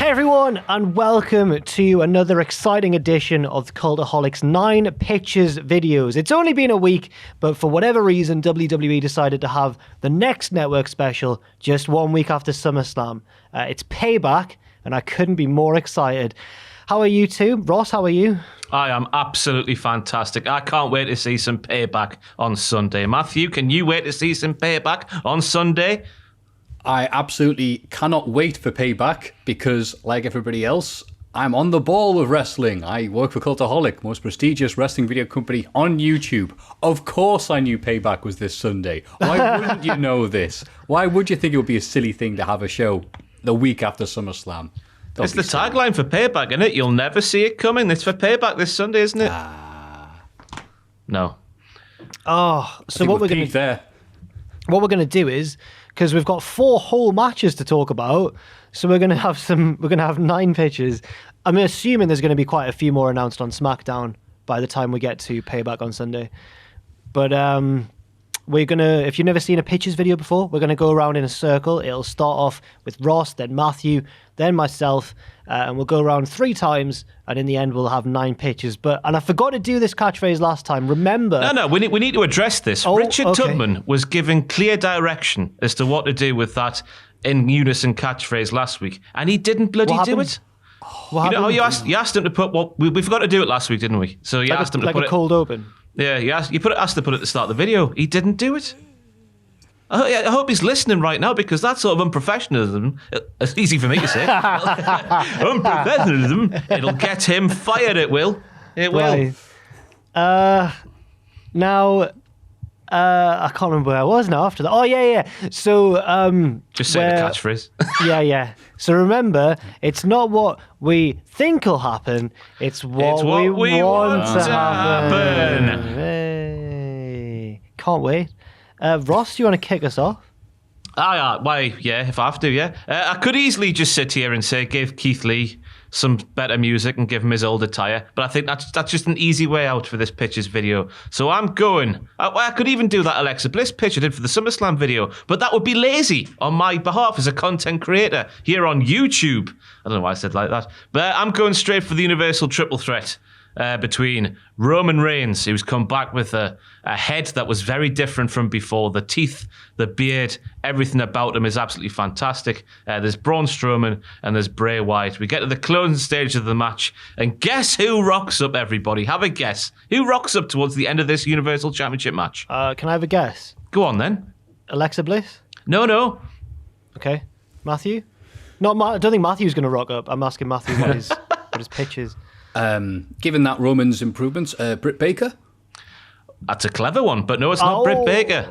Hey everyone, and welcome to another exciting edition of Cultaholic's 9 Pitches videos. It's only been a week, but for whatever reason, WWE decided to have the next network special just 1 week after SummerSlam. It's Payback, and I couldn't be more excited. How are you two? Ross, how are you? I am absolutely fantastic. I can't wait to see some Payback on Sunday. Maffew, can you wait to see some Payback on Sunday? I absolutely cannot wait for Payback because, like everybody else, I'm on the ball with wrestling. I work for Cultaholic, most prestigious wrestling video company on YouTube. Of course I knew Payback was this Sunday. Why wouldn't you know this? Why would you think it would be a silly thing to have a show the week after SummerSlam? It's the tagline for Payback, isn't it? You'll never see it coming. It's for Payback this Sunday, isn't it? No. Oh, so what we're going to do is, because we've got 4 whole matches to talk about, so we're going to have 9 pitches. I'm assuming there's going to be quite a few more announced on SmackDown by the time we get to Payback on Sunday. But we're going to, if you've never seen a pitches video before, we're going to go around in a circle. It'll start off with Ross, then Maffew, then myself, and we'll go around 3 times, and in the end we'll have 9 pitches. And I forgot to do this catchphrase last time. Remember... No, we need to address this. Richard Tubman was given clear direction as to what to do with that in unison catchphrase last week, and he didn't bloody do it. You asked him to put we forgot to do it last week, didn't we? So you asked him to put like a cold open. Yeah, you asked to put it at the start of the video. He didn't do it. I hope he's listening right now, because that sort of unprofessionalism, it's easy for me to say, unprofessionalism, it'll get him fired, it will. It will. Now, I can't remember where I was now after that. Oh, yeah. So, just say the catchphrase. Yeah. So remember, it's not what we think will happen, it's what we want to happen. Hey. Can't wait. Ross, do you want to kick us off? Why, yeah, if I have to, yeah. I could easily just sit here and say, give Keith Lee some better music and give him his old attire, but I think that's just an easy way out for this pitches video. So I'm going. I could even do that Alexa Bliss pitch I did for the SummerSlam video, but that would be lazy on my behalf as a content creator here on YouTube. I don't know why I said like that, but I'm going straight for the Universal Triple Threat. Between Roman Reigns, who's come back with a head that was very different from before. The teeth, the beard, everything about him is absolutely fantastic. There's Braun Strowman and there's Bray Wyatt. We get to the closing stage of the match, and guess who rocks up, everybody? Have a guess. Who rocks up towards the end of this Universal Championship match? Can I have a guess? Go on, then. Alexa Bliss? No. Okay. Maffew? I don't think Maffew's going to rock up. I'm asking Maffew what his pitch is. Given that Roman's improvements, Britt Baker? That's a clever one, but no, it's not Britt Baker.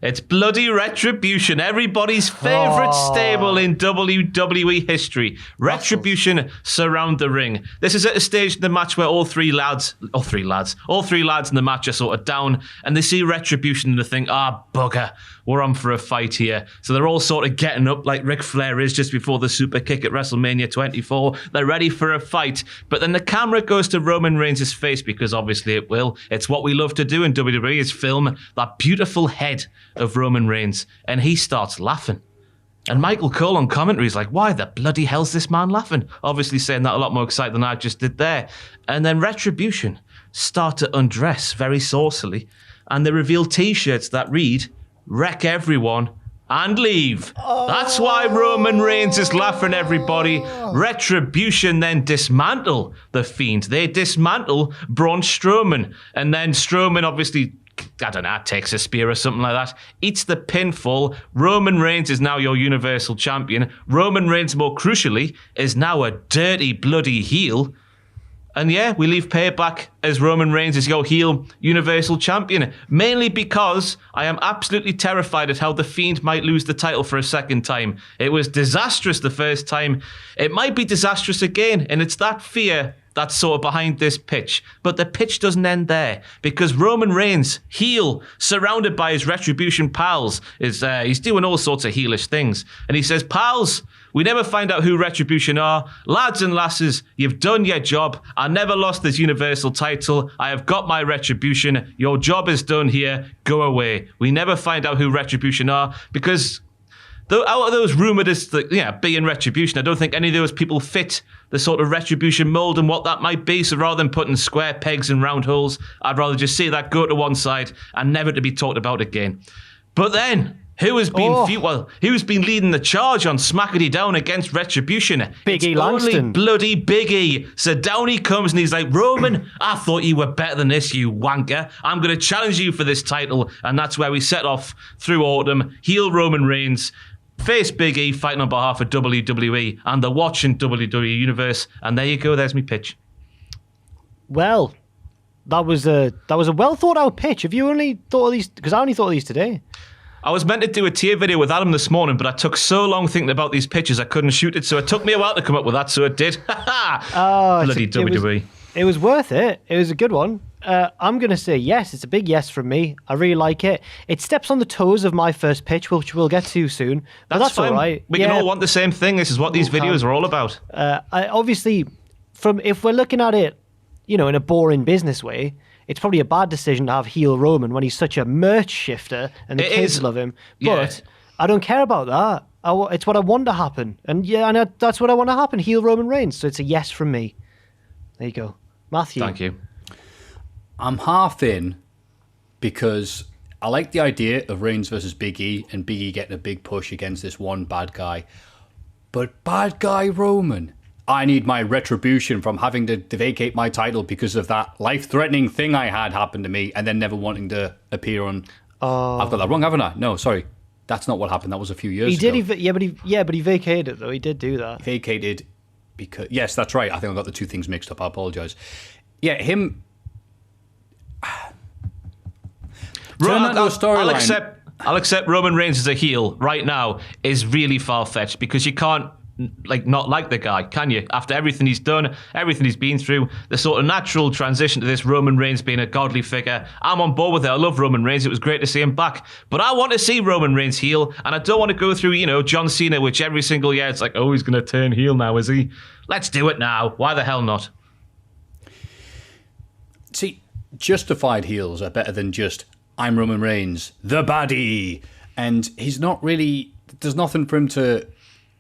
It's bloody Retribution, everybody's favourite stable in WWE history. Retribution surround the ring. This is at a stage in the match where all three lads in the match are sort of down, and they see Retribution and they think, bugger, we're on for a fight here. So they're all sort of getting up like Ric Flair is just before the super kick at WrestleMania 24. They're ready for a fight. But then the camera goes to Roman Reigns' face, because obviously it will. It's what we love to do in WWE, is film that beautiful head of Roman Reigns, and he starts laughing. And Michael Cole on commentary is like, why the bloody hell's this man laughing? Obviously saying that a lot more excited than I just did there. And then Retribution start to undress very saucily, and they reveal t-shirts that read, "Wreck everyone and leave." That's why Roman Reigns is laughing, everybody. Retribution then dismantle the Fiend. They dismantle Braun Strowman. And then Strowman obviously, I don't know, takes a spear or something like that, eats the pinfall. Roman Reigns is now your Universal Champion. Roman Reigns, more crucially, is now a dirty, bloody heel. And yeah, we leave Payback as Roman Reigns is your heel Universal Champion. Mainly because I am absolutely terrified at how The Fiend might lose the title for a second time. It was disastrous the first time. It might be disastrous again, and it's that fear that's sort of behind this pitch. But the pitch doesn't end there, because Roman Reigns, heel, surrounded by his Retribution pals, he's doing all sorts of heelish things. And he says, "Pals, we never find out who Retribution are. Lads and lasses, you've done your job. I never lost this Universal title. I have got my Retribution. Your job is done here. Go away." We never find out who Retribution are, because Though out of those rumoured as being Retribution, I don't think any of those people fit the sort of Retribution mould and what that might be. So rather than putting square pegs in round holes, I'd rather just see that go to one side and never to be talked about again. But then, who's been leading the charge on Smackity Down against Retribution? Big E Langston. Only bloody Big E. So down he comes and he's like, Roman, I thought you were better than this, you wanker. I'm going to challenge you for this title. And that's where we set off through autumn. Heel Roman Reigns, face Big E, fighting on behalf of WWE and the watching WWE Universe. And there you go, there's me pitch. Well, that was a well thought out pitch. Have you only thought of these? Because I only thought of these today. I was meant to do a tier video with Adam this morning, but I took so long thinking about these pitches I couldn't shoot it, so it took me a while to come up with that, so it did. Bloody WWE. It was worth it. It was a good one. I'm going to say yes. It's a big yes from me. I really like it. It steps on the toes of my first pitch, which we'll get to soon. But that's fine. All right. We can all want the same thing. This is what these videos are all about. Obviously, if we're looking at it, in a boring business way, it's probably a bad decision to have heel Roman when he's such a merch shifter and the kids love him. But I don't care about that. It's what I want to happen. And that's what I want to happen, heel Roman Reigns. So it's a yes from me. There you go. Maffew. Thank you. I'm half in because I like the idea of Reigns versus Big E and Big E getting a big push against this one bad guy. But bad guy Roman, I need my retribution from having to vacate my title because of that life-threatening thing I had happen to me and then never wanting to appear on... I've got that wrong, haven't I? No, sorry. That's not what happened. That was a few years ago. But he vacated it, though. He did do that. He vacated because... Yes, that's right. I think I got the two things mixed up. I apologise. Yeah, him... I'll accept Roman Reigns as a heel right now is really far-fetched because you can't not like the guy, can you? After everything he's done, everything he's been through, the sort of natural transition to this Roman Reigns being a godly figure, I'm on board with it. I love Roman Reigns. It was great to see him back. But I want to see Roman Reigns heel, and I don't want to go through, John Cena, which every single year it's like, oh, he's going to turn heel now, is he? Let's do it now. Why the hell not? See, justified heels are better than just, I'm Roman Reigns, the baddie. And he's not really, there's nothing for him to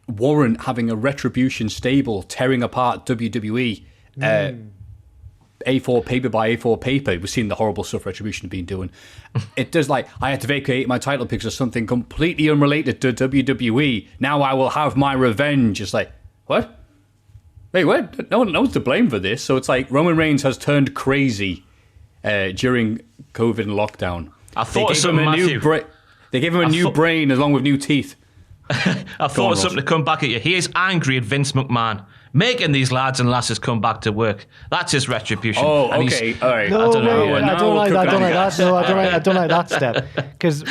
warrant having a retribution stable tearing apart WWE A4 paper by A4 paper. We've seen the horrible stuff Retribution have been doing. It does I had to vacate my title because of something completely unrelated to WWE. Now I will have my revenge. It's like, what? Wait, what? No one's to blame for this. So it's like Roman Reigns has turned crazy during COVID and lockdown. I thought of something, Maffew. They gave him a new brain along with new teeth. I thought of something to come back at you. He is angry at Vince McMahon making these lads and lasses come back to work. That's his retribution. Oh, okay. All right. No, I don't like that. No, I don't like that step. Because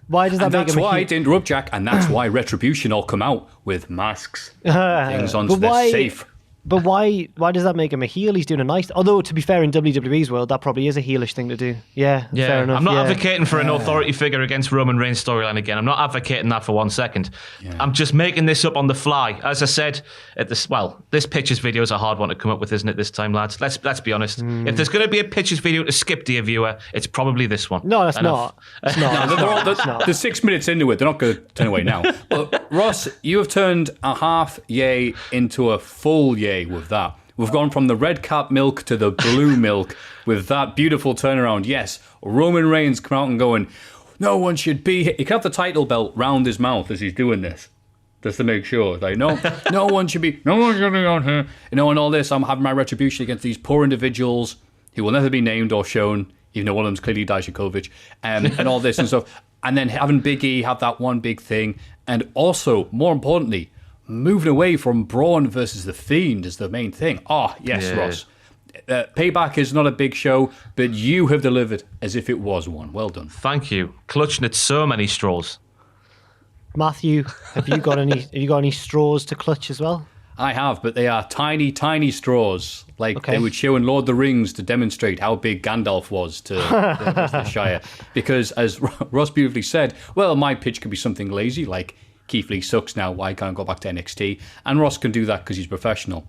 why does that make him? That's why, to interrupt Jack, and that's why Retribution all come out with masks. Things on so they're safe. But why does that make him a heel? He's doing a nice... Although, to be fair, in WWE's world, that probably is a heelish thing to do. Yeah, fair enough. I'm not advocating for an authority figure against Roman Reigns storyline again. I'm not advocating that for 1 second. Yeah. I'm just making this up on the fly. As I said, this Pitches video is a hard one to come up with, isn't it, this time, lads? Let's be honest. If there's going to be a Pitches video to skip, dear viewer, it's probably this one. No, that's not. It's not. They're 6 minutes into it. They're not going to turn away now. But, Ross, you have turned a half yay into a full yay with that. We've gone from the red cap milk to the blue milk with that beautiful turnaround. Yes, Roman Reigns come out and going, no one should be here. He can have the title belt round his mouth as he's doing this, just to make sure. Like, no one should be on here. And all this, I'm having my retribution against these poor individuals who will never be named or shown, even though one of them's clearly Dijakovic, and all this and stuff. And then having Big E have that one big thing. And also, more importantly, moving away from Braun versus The Fiend is the main thing. Oh, yes, yeah. Ross. Payback is not a big show, but you have delivered as if it was one. Well done. Thank you. Clutching at so many straws. Maffew, have you got any straws to clutch as well? I have, but they are tiny, tiny straws. They would show in Lord of the Rings to demonstrate how big Gandalf was to the Shire. Because, as Ross beautifully said, well, my pitch could be something lazy, like Keith Lee sucks now, why can't I go back to NXT? And Ross can do that because he's professional.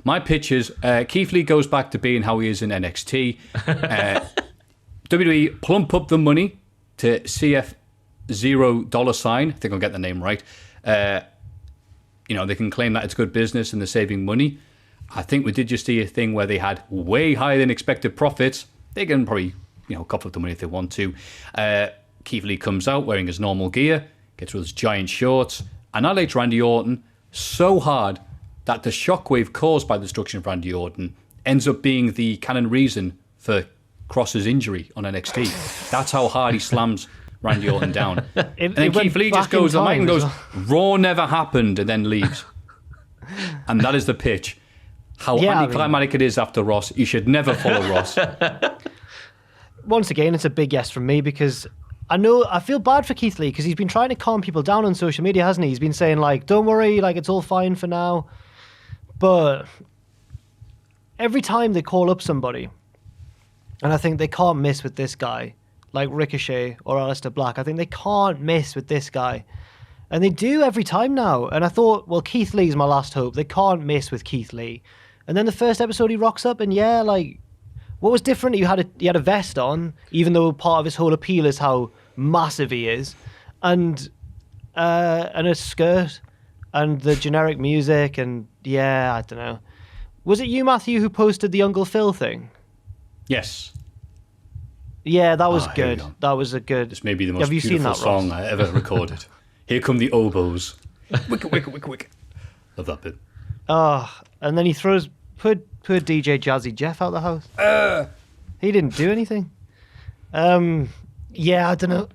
My pitch is Keith Lee goes back to being how he is in NXT. WWE plump up the money to CF $0, I think I'll get the name right, They can claim that it's good business and they're saving money. I think we did just see a thing where they had way higher than expected profits. They can probably, cough up the money if they want to. Keith Lee comes out wearing his normal gear, gets those giant shorts, annihilates Randy Orton so hard that the shockwave caused by the destruction of Randy Orton ends up being the canon reason for Cross's injury on NXT. That's how hard he slams Randy Orton down. And then Keith Lee just goes to the mic and goes, Raw never happened, and then leaves. And that is the pitch. How anticlimactic it is after Ross. You should never follow Ross. Once again, it's a big yes from me because I feel bad for Keith Lee because he's been trying to calm people down on social media, hasn't he? He's been saying, don't worry, it's all fine for now. But every time they call up somebody, and I think they can't miss with this guy, like Ricochet or Aleister Black, I think they can't miss with this guy. And they do every time now. And I thought, well, Keith Lee's my last hope. They can't miss with Keith Lee. And then the first episode he rocks up and what was different? He had a vest on, even though part of his whole appeal is how massive he is, and a skirt, and the generic music, and I don't know. Was it you, Maffew, who posted the Uncle Phil thing? Yes. Yeah, that was good. That was a good. This may be the most beautiful song I ever recorded. Here come the oboes. Wick, wick, wick, wick. Love that bit. And then he throws poor DJ Jazzy Jeff out the house. He didn't do anything. I don't know.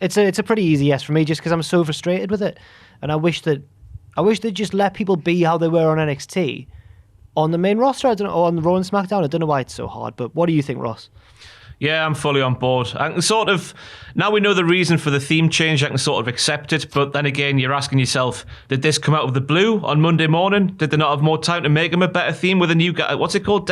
It's a pretty easy yes for me, just because I'm so frustrated with it, and I wish they'd just let people be how they were on NXT, on the main roster. I don't know, or on the Raw and SmackDown. I don't know why it's so hard, but what do you think, Ross? Yeah, I'm fully on board. I can sort of, now we know the reason for the theme change, I can sort of accept it. But then again, you're asking yourself, did this come out of the blue on Monday morning? Did they not have more time to make him a better theme with a new guy? What's it called?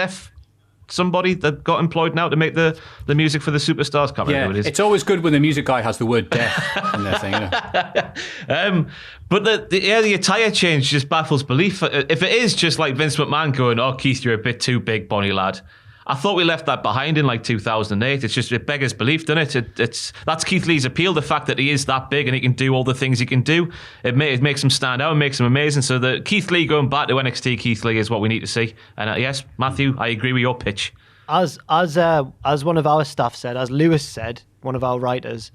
Somebody that got employed now to make the music for the superstars. Can't remember who it is. It's always good when the music guy has the word death in their thing. But the attire change just baffles belief. If it is just like Vince McMahon going, "Oh, Keith, you're a bit too big, Bonnie lad." I thought we left that behind in 2008. It's just, it beggars belief, doesn't it? That's Keith Lee's appeal, the fact that he is that big and he can do all the things he can do. It makes him stand out and makes him amazing. So the Keith Lee going back to NXT Keith Lee is what we need to see. And yes, Maffew, I agree with your pitch. As one of our staff said, as Lewis said, one of our writers,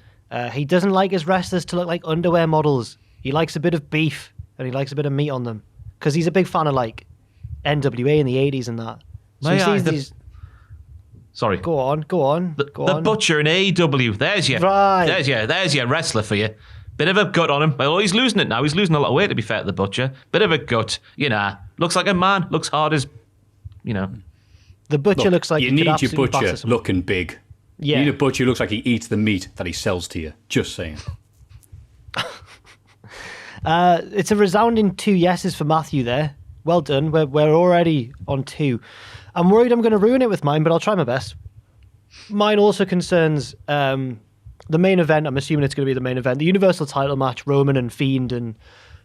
he doesn't like his wrestlers to look like underwear models. He likes a bit of beef and he likes a bit of meat on them because he's a big fan of NWA in the 80s and that. So he sees these... Sorry. Go on. The Butcher in AEW. There's your wrestler for you. Bit of a gut on him. Well, he's losing it now. He's losing a lot of weight, to be fair to the Butcher. Bit of a gut. Looks like a man. Looks hard as, The Butcher looks like you need your Butcher looking big. Yeah. You need a Butcher who looks like he eats the meat that he sells to you. Just saying. It's a resounding 2 yeses for Maffew there. Well done. We're already on 2. I'm worried I'm going to ruin it with mine, but I'll try my best. Mine also concerns the main event. I'm assuming it's going to be the main event. The Universal title match, Roman and Fiend and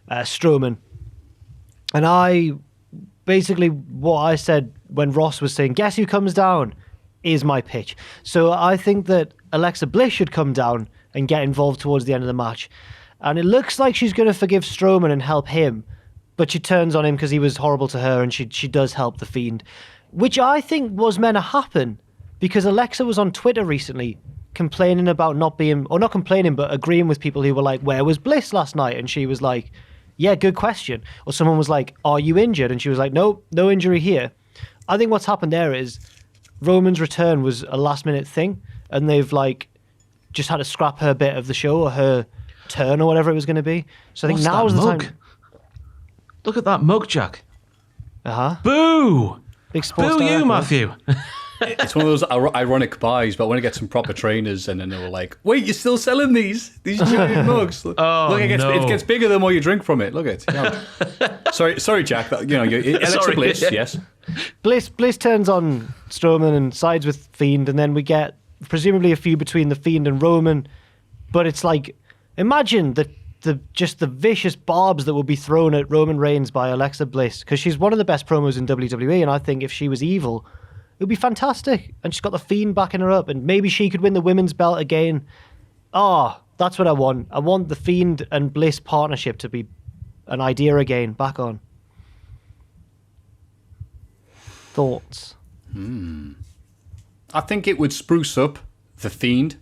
Strowman. And basically what I said when Ross was saying, guess who comes down, is my pitch. So I think that Alexa Bliss should come down and get involved towards the end of the match. And it looks like she's going to forgive Strowman and help him, but she turns on him because he was horrible to her, and she does help the Fiend. Which I think was meant to happen because Alexa was on Twitter recently complaining about not complaining, but agreeing with people who were like, where was Bliss last night? And she was like, yeah, good question. Or someone was like, are you injured? And she was like, no injury here. I think what's happened there is Roman's return was a last minute thing and they've just had to scrap her bit of the show or her turn or whatever it was going to be. So I think now's the time. Look at that mug, Jack. Uh-huh. Boo! Big sports Boo you, Maffew. It's one of those ironic buys, but I want to get some proper trainers, and then they were like, wait, you're still selling these giant mugs? Look, it gets bigger the more you drink from it. Look at it. Sorry, Jack. Alexa Bliss, yes. Bliss turns on Strowman and sides with Fiend, and then we get presumably a feud between the Fiend and Roman. But it's imagine the vicious barbs that will be thrown at Roman Reigns by Alexa Bliss, because she's one of the best promos in WWE, and I think if she was evil, it would be fantastic. And she's got the Fiend backing her up, and maybe she could win the women's belt again. That's what I want. I want the Fiend and Bliss partnership to be an idea again, back on. Thoughts? I think it would spruce up the Fiend,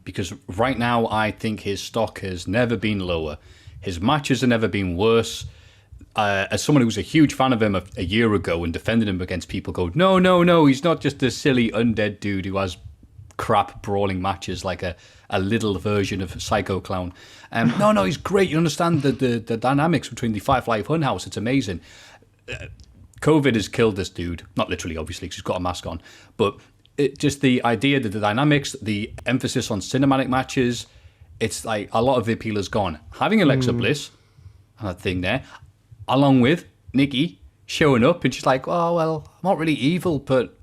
because right now I think his stock has never been lower. His matches have never been worse. As someone who was a huge fan of him a year ago and defended him against people go, no, he's not just a silly undead dude who has crap brawling matches like a little version of Psycho Clown. No, he's great. You understand the dynamics between the Firefly Funhouse. It's amazing. COVID has killed this dude. Not literally, obviously, because he's got a mask on. But just the idea that the dynamics, the emphasis on cinematic matches, it's like a lot of the appeal is gone. Having Alexa Bliss and that thing there, along with Nikki showing up, and she's like, oh, well, I'm not really evil, but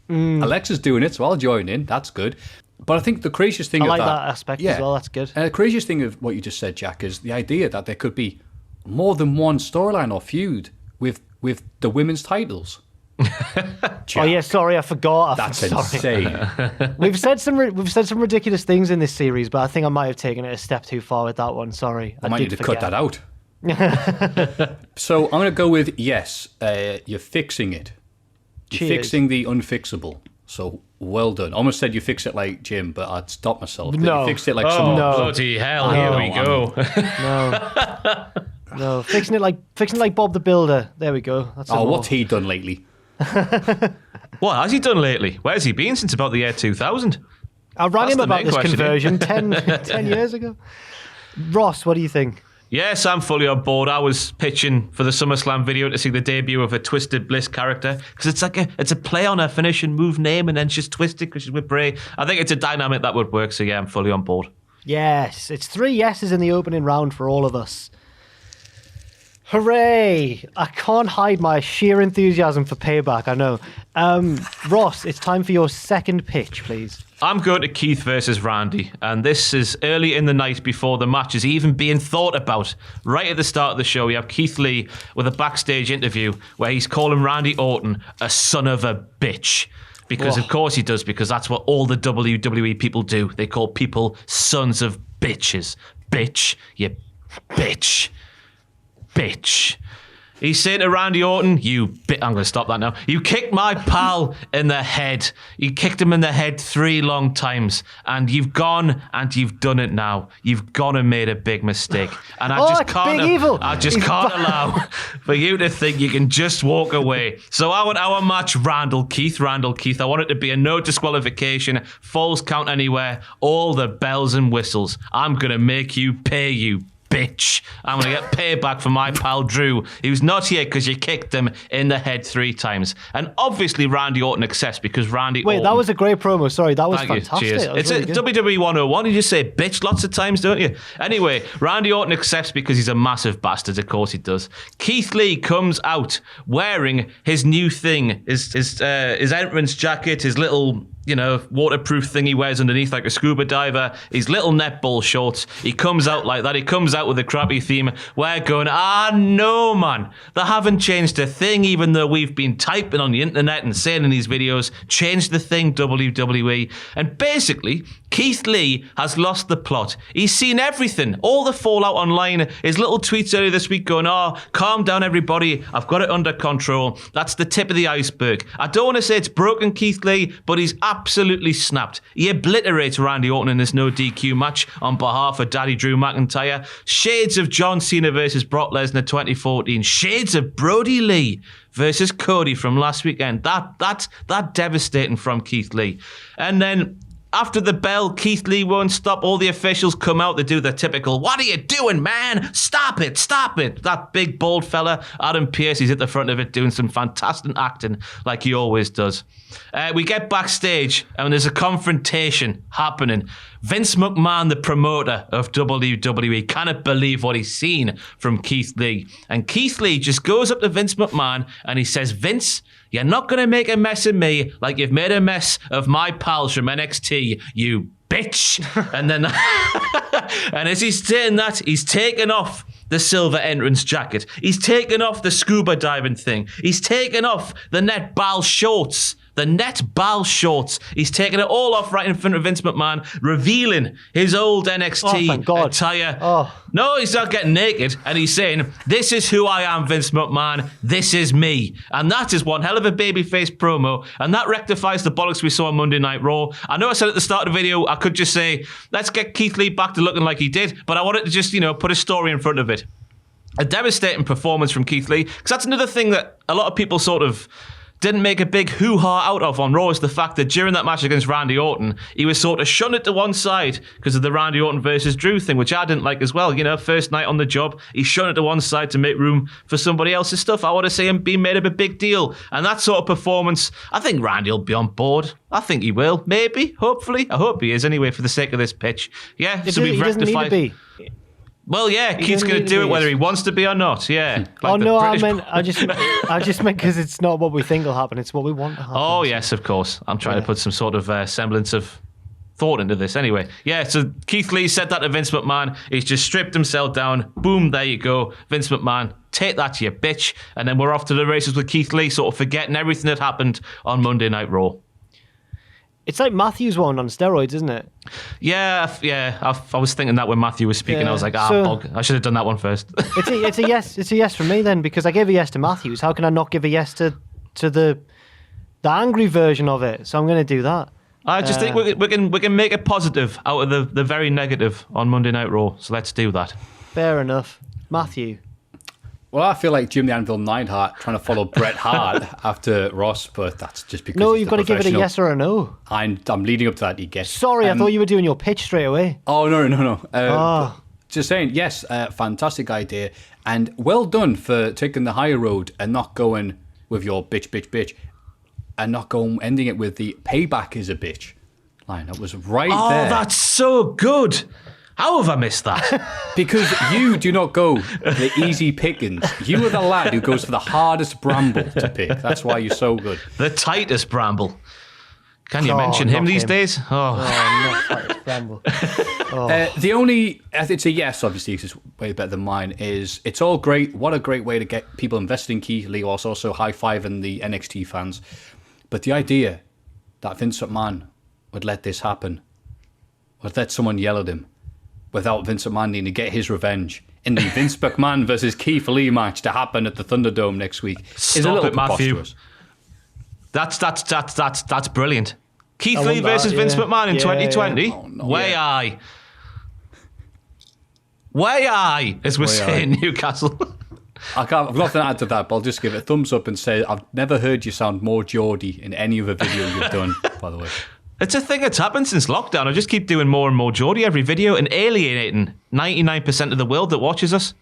Alexa's doing it, so I'll join in. That's good. But I think the craziest thing I like that aspect as well. That's good. And the craziest thing of what you just said, Jack, is the idea that there could be more than one storyline or feud with the women's titles. Oh yeah, sorry, I forgot. That's insane. We've said some ridiculous things in this series, but I think I might have taken it a step too far with that one. Sorry, I might need to cut that out. So I'm going to go with yes. You're fixing it. You're fixing the unfixable. So well done. I almost said you fix it like Jim, but I'd stop myself. No. You fixed it like someone. No. Bloody hell! Here we go. No, fixing it like Bob the Builder. There we go. That's what's he done lately? What has he done lately? Where's he been since about the year 2000? I rang him about this conversion 10 years ago. Ross, what do you think? Yes, I'm fully on board. I was pitching for the SummerSlam video to see the debut of a Twisted Bliss character, because it's a play on her finishing move name, and then she's twisted because she's with Bray. I think it's a dynamic that would work. So yeah, I'm fully on board. Yes, it's 3 yeses in the opening round for all of us. Hooray! I can't hide my sheer enthusiasm for Payback, I know. Ross, it's time for your second pitch, please. I'm going to Keith versus Randy, and this is early in the night before the match is even being thought about. Right at the start of the show, we have Keith Lee with a backstage interview where he's calling Randy Orton a son of a bitch. Because of course he does, because that's what all the WWE people do. They call people sons of bitches. Bitch, you bitch. Bitch. He's saying to Randy Orton, I'm going to stop that now. You kicked my pal in the head. You kicked him in the head 3 long times. And you've gone and you've done it now. You've gone and made a big mistake. And I just can't allow for you to think you can just walk away. So I want our match Randall Keith. I want it to be a no disqualification, falls count anywhere, all the bells and whistles. I'm going to make you pay, you bitch. I'm going to get payback for my pal Drew. He was not here because you kicked him in the head 3 times. And obviously Randy Orton accepts because Randy Orton... That was a great promo. Sorry, that was fantastic. Cheers. It's really WWE 101. You just say bitch lots of times, don't you? Anyway, Randy Orton accepts because he's a massive bastard. Of course he does. Keith Lee comes out wearing his new thing, his entrance jacket, his little... waterproof thing he wears underneath like a scuba diver, his little netball shorts. He comes out like that. He comes out with a crappy theme. We're going, no, man. They haven't changed a thing, even though we've been typing on the internet and saying in these videos, change the thing, WWE. And basically, Keith Lee has lost the plot. He's seen everything. All the fallout online. His little tweets earlier this week going, calm down, everybody. I've got it under control. That's the tip of the iceberg. I don't want to say it's broken Keith Lee, but he's absolutely snapped. He obliterates Randy Orton in this no DQ match on behalf of Daddy Drew McIntyre. Shades of John Cena versus Brock Lesnar 2014. Shades of Brody Lee versus Cody from last weekend. That's devastating from Keith Lee. And then after the bell, Keith Lee won't stop. All the officials come out. They do the typical, what are you doing, man? Stop it. That big, bald fella, Adam Pearce, he's at the front of it doing some fantastic acting like he always does. We get backstage and there's a confrontation happening. Vince McMahon, the promoter of WWE, cannot believe what he's seen from Keith Lee. And Keith Lee just goes up to Vince McMahon and he says, Vince, you're not going to make a mess of me like you've made a mess of my pals from NXT, you bitch. And then, and as he's saying that, he's taken off the silver entrance jacket. He's taken off the scuba diving thing. He's taken off the netball shorts the net ball shorts. He's taking it all off right in front of Vince McMahon, revealing his old NXT attire. No, he's not getting naked, and he's saying, "This is who I am, Vince McMahon. This is me." And that is one hell of a babyface promo, and that rectifies the bollocks we saw on Monday Night Raw. I know I said at the start of the video, I could just say, let's get Keith Lee back to looking like he did, but I wanted to just, put a story in front of it. A devastating performance from Keith Lee, because that's another thing that a lot of people sort of didn't make a big hoo-ha out of on Raw, is the fact that during that match against Randy Orton, he was sort of shunted to one side because of the Randy Orton versus Drew thing, which I didn't like as well. First night on the job, he shunted to one side to make room for somebody else's stuff. I want to see him being made of a big deal. And that sort of performance, I think Randy will be on board. I think he will. Maybe. Hopefully. I hope he is anyway, for the sake of this pitch. Yeah, so we've rectified. Need to be. Well, yeah, Keith's going to do it whether he wants to be or not. Yeah. I just meant because it's not what we think will happen; it's what we want to happen. Oh yes, of course. I'm trying to put some sort of semblance of thought into this. Anyway, yeah. So Keith Lee said that to Vince McMahon. He's just stripped himself down. Boom, there you go, Vince McMahon. Take that, you bitch. And then we're off to the races with Keith Lee, sort of forgetting everything that happened on Monday Night Raw. It's like Maffew's one on steroids, isn't it? Yeah. I was thinking that when Maffew was speaking. I was like, bog. I should have done that one first. It's a yes. It's a yes from me then, because I gave a yes to Matthews. How can I not give a yes to the angry version of it? So I'm going to do that. I just think we can make a positive out of the very negative on Monday Night Raw. So let's do that. Fair enough, Maffew. Well, I feel like Jim the Anvil Neidhart trying to follow Bret Hart after Ross, but that's just because you've got to give it a yes or a no. I'm leading up to that, you guess. Sorry, I thought you were doing your pitch straight away. Oh, no. Just saying, yes, fantastic idea, and well done for taking the higher road and not going with your bitch, and not ending it with the payback is a bitch line. That was right there. Oh, that's so good. How have I missed that? Because you do not go the easy pickings. You are the lad who goes for the hardest bramble to pick. That's why you're so good. The tightest bramble. Can you mention him these days? Not tightest bramble. The only, it's a yes, obviously, because it's way better than mine, is it's all great. What a great way to get people invested in Keith Lee, whilst also high-fiving the NXT fans. But the idea that Vince McMahon would let this happen, would let someone yell at him, without Vince McMahon needing to get his revenge in the Vince McMahon versus Keith Lee match to happen at the Thunderdome next week is a little preposterous. That's brilliant. Keith Lee versus Vince McMahon in 2020. Yeah. Oh, no. Way I, as we're saying in Newcastle. I've nothing to add to that, but I'll just give it a thumbs up and say I've never heard you sound more Geordie in any other video you've done, by the way. It's a thing that's happened since lockdown. I just keep doing more and more Geordie every video and alienating 99% of the world that watches us.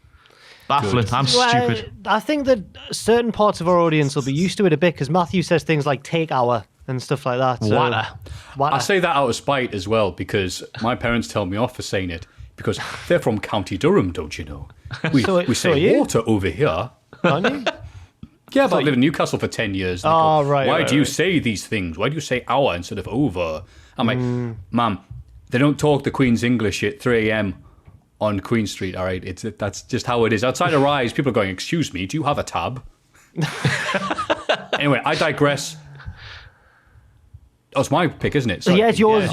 Baffling. Good. I'm stupid. I think that certain parts of our audience will be used to it a bit, because Maffew says things like take hour and stuff like that. So, Watta. I say that out of spite as well, because my parents tell me off for saying it, because they're from County Durham, don't you know? We say water over here. Aren't you? Yeah, but I lived in Newcastle for 10 years. Why do you say these things? Why do you say hour instead of over? I'm like, Mum, they don't talk the Queen's English at 3 a.m. on Queen Street, all right? That's just how it is. Outside of Rise, people are going, excuse me, do you have a tab? Anyway, I digress. Oh, it's my pick, isn't it? Sorry. Yeah, it's yours.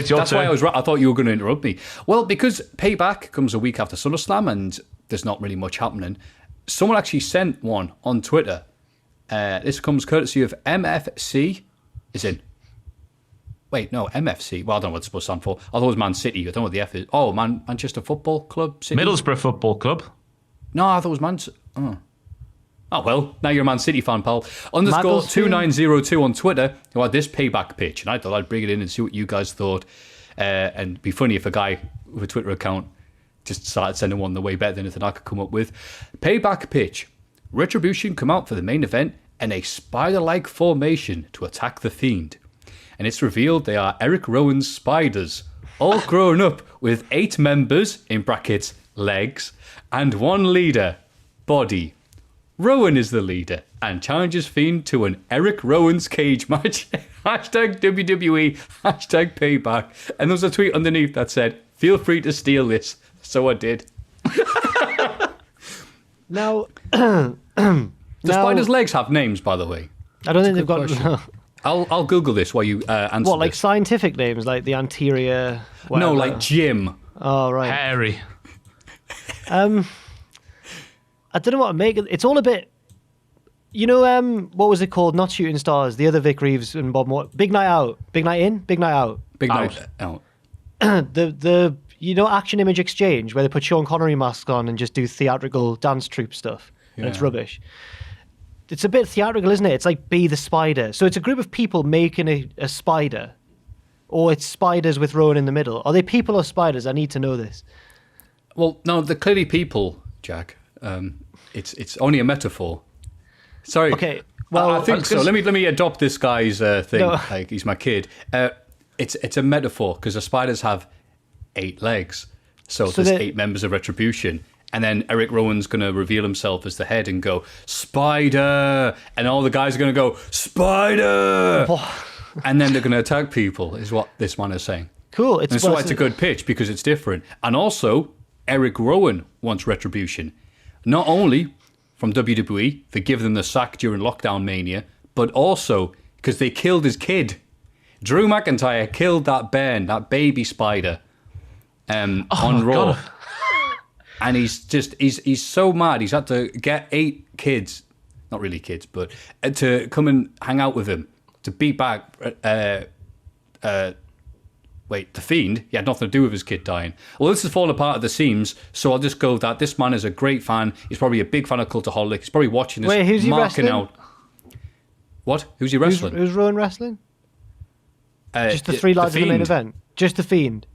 That's why I thought you were going to interrupt me. Well, because Payback comes a week after SummerSlam and there's not really much happening, someone actually sent one on Twitter. This comes courtesy of MFC. MFC. Well, I don't know what it's supposed to stand for. I thought it was Man City. I don't know what the F is. Oh, Manchester Football Club? City? Middlesbrough Football Club. No, I thought it was Oh, well, now you're a Man City fan, pal. _2902 on Twitter, who had this payback pitch, and I thought I'd bring it in and see what you guys thought. And it'd be funny if a guy with a Twitter account just started sending one the way better than anything I could come up with. Payback pitch. Retribution come out for the main event in a spider-like formation to attack the Fiend. And it's revealed they are Eric Rowan's spiders, all grown up with 8 members, in brackets, legs, and 1 leader, body. Rowan is the leader and challenges Fiend to an Eric Rowan's cage match. #WWE, #payback. And there was a tweet underneath that said, feel free to steal this. So I did. Now, the spiders' legs have names, by the way. I don't think they've got... I'll Google this while you answer. What, like this. scientific names, like the anterior? Whatever. No, like Jim. Oh, right. Harry. I don't know what to make. It's all a bit. You know, what was it called? Not Shooting Stars. The other Vic Reeves and Bob Moore. Big Night Out. Big Night In. Big Night Out. Big Night Out. The Action Image Exchange, where they put Sean Connery masks on and just do theatrical dance troupe stuff, and it's rubbish. It's a bit theatrical, isn't it? It's like Be the Spider. So it's a group of people making a spider, or it's spiders with Rowan in the middle. Are they people or spiders? I need to know this. Well, no, they're clearly people, Jack. It's only a metaphor. Sorry. Okay. Well, I think so. Let me adopt this guy's thing. No. Like he's my kid. It's a metaphor because the spiders have 8 legs, so there's 8 members of Retribution. And then Eric Rowan's going to reveal himself as the head and go, Spider! And all the guys are going to go, Spider! And then they're going to attack people, is what this man is saying. Cool. It's a good pitch because it's different. And also, Eric Rowan wants Retribution. Not only from WWE for giving them the sack during Lockdown Mania, but also because they killed his kid. Drew McIntyre killed that baby spider on Raw. God. And he's so mad. He's had to get 8 kids, not really kids, but to come and hang out with him to beat back. The Fiend. He had nothing to do with his kid dying. Well, this is falling apart at the seams. So I'll just go that this man is a great fan. He's probably a big fan of Cultaholic. He's probably watching this. Wait, who's he marking wrestling? out. What? Who's he wrestling? Who's Rowan wrestling? Just the 3 lads in the main event. Just the Fiend.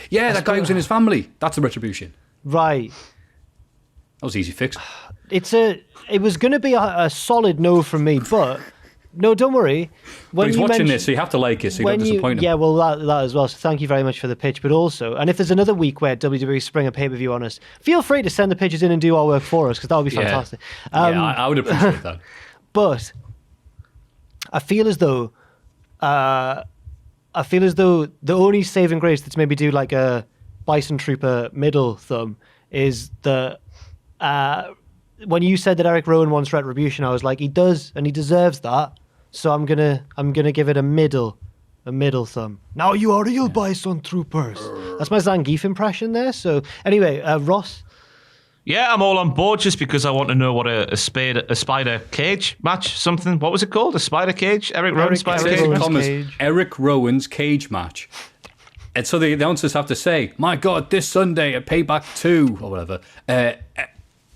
Yeah, that guy who's in his family. That's a Retribution. Right. That was easy fix. It was going to be a solid no from me, but no, don't worry. But he's watching this, so you have to like it, so you don't disappoint him. Yeah, well, that as well. So thank you very much for the pitch. But also, and if there's another week where WWE spring a pay-per-view on us, feel free to send the pitches in and do our work for us, because that would be fantastic. I would appreciate that. But I feel as though the only saving grace that's maybe do like a Bison Trooper middle thumb is the when you said that Eric Rowan wants Retribution, I was like, he does, and he deserves that. So I'm gonna give it a middle thumb. Now you are real Bison Troopers. That's my Zangief impression there. So anyway, Ross. Yeah, I'm all on board just because I want to know what a spider cage match, something. What was it called? A spider cage? Eric Rowan's spider cage? Eric Rowan's cage match. And so the announcers have to say, my God, this Sunday at Payback 2, or whatever,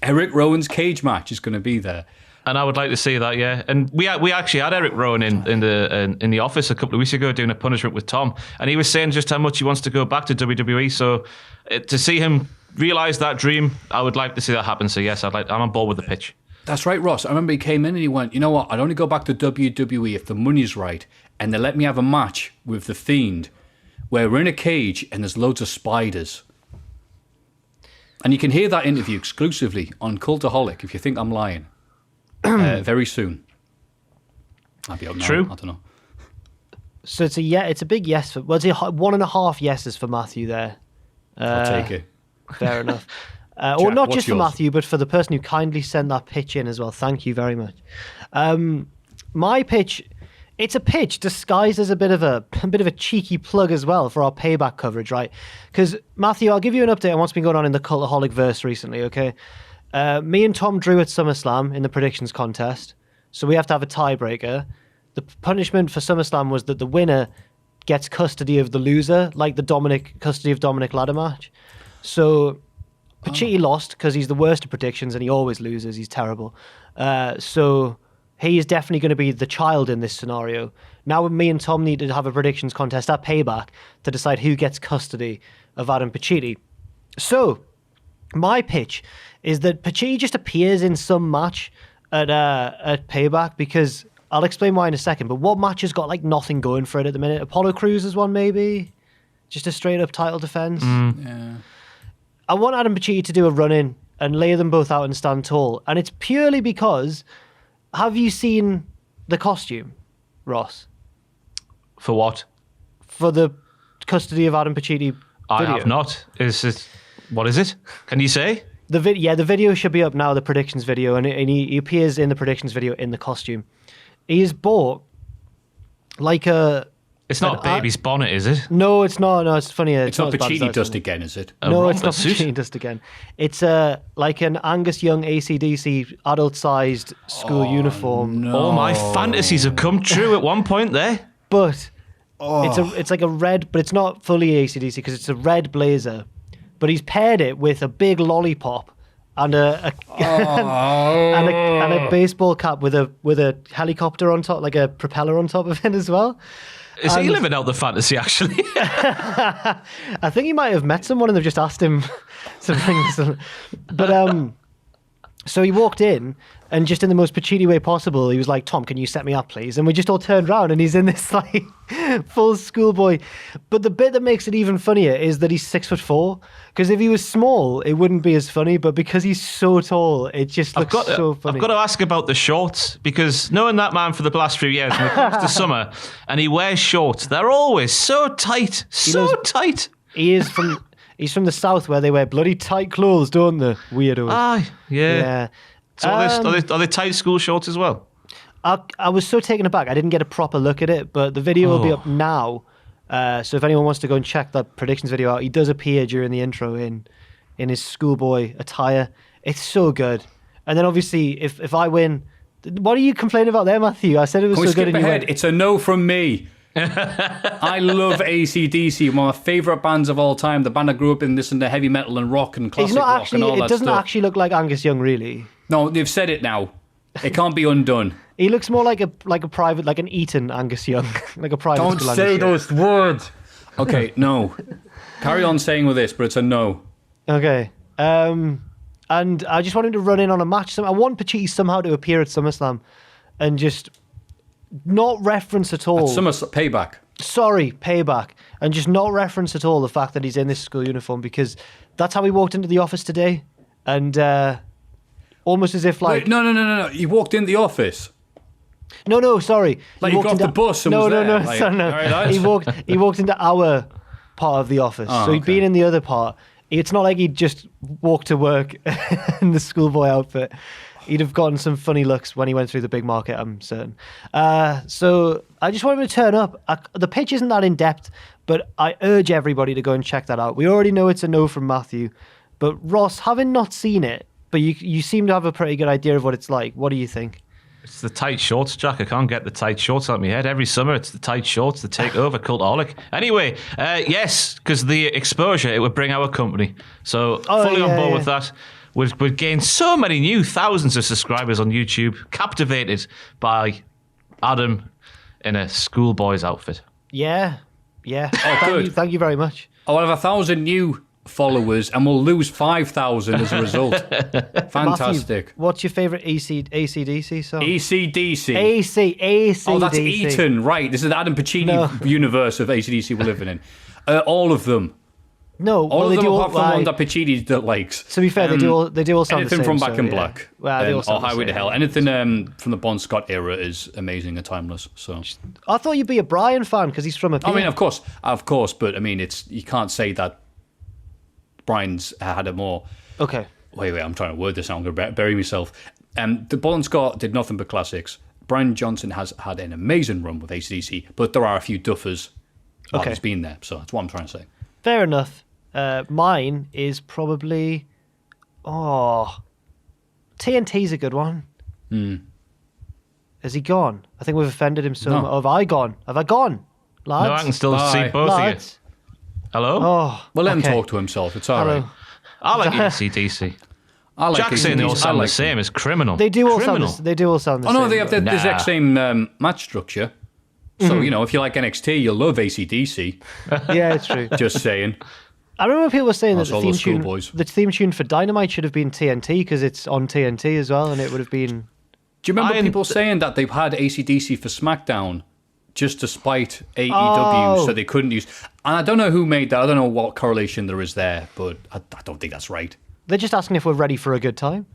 Eric Rowan's cage match is going to be there. And I would like to see that, yeah. And we actually had Eric Rowan in the office a couple of weeks ago doing a punishment with Tom, and he was saying just how much he wants to go back to WWE. So to see him realise that dream, I would like to see that happen. So yes, I'm on board with the pitch. That's right, Ross. I remember he came in and he went, you know what, I'd only go back to WWE if the money's right, and they let me have a match with the Fiend where we're in a cage and there's loads of spiders. And you can hear that interview exclusively on Cultaholic if you think I'm lying. Very soon. I'll be up now. True. I don't know. So it's a big yes for. Well, it's 1.5 yeses for Maffew there. I'll take it. Fair enough. Jack, or not just for yours? Maffew, but for the person who kindly sent that pitch in as well. Thank you very much. My pitch, it's a pitch disguised as a bit of a cheeky plug as well for our Payback coverage, right? Because Maffew, I'll give you an update on what's been going on in the Cultaholic verse recently. Okay, me and Tom drew at SummerSlam in the predictions contest, so we have to have a tiebreaker. The punishment for SummerSlam was that the winner gets custody of the loser, like the custody of Dominic ladder match. So Pacitti lost because he's the worst at predictions and he always loses. He's terrible. So he is definitely going to be the child in this scenario. Now me and Tom need to have a predictions contest at Payback to decide who gets custody of Adam Pacitti. So my pitch is that Pacitti just appears in some match at Payback, because I'll explain why in a second, but what match has got like nothing going for it at the minute? Apollo Crews is one, maybe? Just a straight up title defense? Yeah. I want Adam Pacitti to do a run-in and lay them both out and stand tall. And it's purely because, have you seen the costume, Ross? For what? For the custody of Adam Pacitti video. I have not. What is it? Can you say? The video should be up now, the predictions video, and he appears in the predictions video in the costume. He has bought like a. It's not Baby's bonnet, is it? No, it's not. No, it's funny. It's not as bad as Pacitti that, dust funny. again, is it? No, it's not suit? Pacitti dust again. It's like an Angus Young AC/DC adult-sized school uniform. No. All my fantasies have come true at one point there. But it's like a red, but it's not fully AC/DC because it's a red blazer. But he's paired it with a big lollipop and a and a baseball cap with a helicopter on top, like a propeller on top of it as well. Is he living out the fantasy, actually? I think he might have met someone and they've just asked him to bring some. But so he walked in and just in the most Pacitti way possible, he was like, "Tom, can you set me up, please?" And we just all turned around and he's in this like full schoolboy. But the bit that makes it even funnier is that he's 6'4". Because if he was small, it wouldn't be as funny. But because he's so tall, it just looks so funny. I've got to ask about the shorts, because knowing that man for the last few years, when it comes to summer and he wears shorts, they're always so tight, tight. He's from the south where they wear bloody tight clothes, don't they? Weirdos. Aye, yeah. So are they tight school shorts as well? I was so taken aback. I didn't get a proper look at it, but the video will be up now. So if anyone wants to go and check that predictions video out, he does appear during the intro in his schoolboy attire. It's so good. And then obviously, if I win, what are you complaining about there, Maffew? I said it was so good. And you went, it's a no from me. I love AC/DC, one of my favourite bands of all time. The band I grew up in, listening to heavy metal and rock and classic rock and all that stuff. It doesn't actually look like Angus Young, really. No, they've said it now. It can't be undone. He looks more like a private, like an Eton Angus Young, like a private. Don't say those words. Okay, no. Carry on saying with this, but it's a no. Okay. And I just want him to run in on a match. I want Pacitti somehow to appear at SummerSlam and just not reference at all. At Payback. Sorry, Payback. And just not reference at all the fact that he's in this school uniform, because that's how he walked into the office today. And almost as if like... Wait, no. He walked in the office. No, sorry. Like he got off the bus and no, was there. No, like, no. Right, he walked into our part of the office. So he'd been in the other part. It's not like he'd just walked to work in the schoolboy outfit. He'd have gotten some funny looks when he went through the big market, I'm certain. So I just want him to turn up. The pitch isn't that in-depth, but I urge everybody to go and check that out. We already know it's a no from Maffew. But Ross, having not seen it, but you seem to have a pretty good idea of what it's like. What do you think? It's the tight shorts, Jack. I can't get the tight shorts out of my head. Every summer, it's the tight shorts that take over. Cultaholic. Anyway, yes, because the exposure, it would bring our company. So fully on board with that. We've gained so many new thousands of subscribers on YouTube, captivated by Adam in a schoolboy's outfit. Yeah. Oh, good. Thank you very much. I'll have 1,000 new followers and we'll lose 5,000 as a result. Fantastic. Maffew, what's your favourite AC/DC song? AC/DC. AC/DC. Oh, that's Eton, right. This is the Adam Pacitti universe of AC/DC we're living in. All of them. No, all of them apart from one that Pacitti likes. To be fair, they do all sound anything the same. From Back in Black, well, or Highway to Hell. Anything from the Bon Scott era is amazing and timeless. So I thought you'd be a Brian fan because he's from a. I mean, of course, but I mean, you can't say that Brian's had a more. Okay. Wait, I'm trying to word this. I'm going to bury myself. The Bon Scott did nothing but classics. Brian Johnson has had an amazing run with AC/DC, but there are a few duffers while he's been there. So that's what I'm trying to say. Fair enough. Mine is probably TNT's a good one. Has he gone? I think we've offended him so much. Have I gone, lads? No, I can still see both of you. Hello? Oh, well, let him talk to himself. It's all right. I like AC/DC. Jack's saying they all sound the same. It's criminal. They do all sound the same. Oh no, they have the exact same match structure. So if you like NXT, you'll love AC/DC. Yeah, it's true. Just saying. I remember people were saying that the theme tune for Dynamite should have been TNT because it's on TNT as well, and it would have been. Do you remember people saying that they've had AC/DC for SmackDown just to spite AEW, so they couldn't use? And I don't know who made that. I don't know what correlation there is there, but I don't think that's right. They're just asking if we're ready for a good time.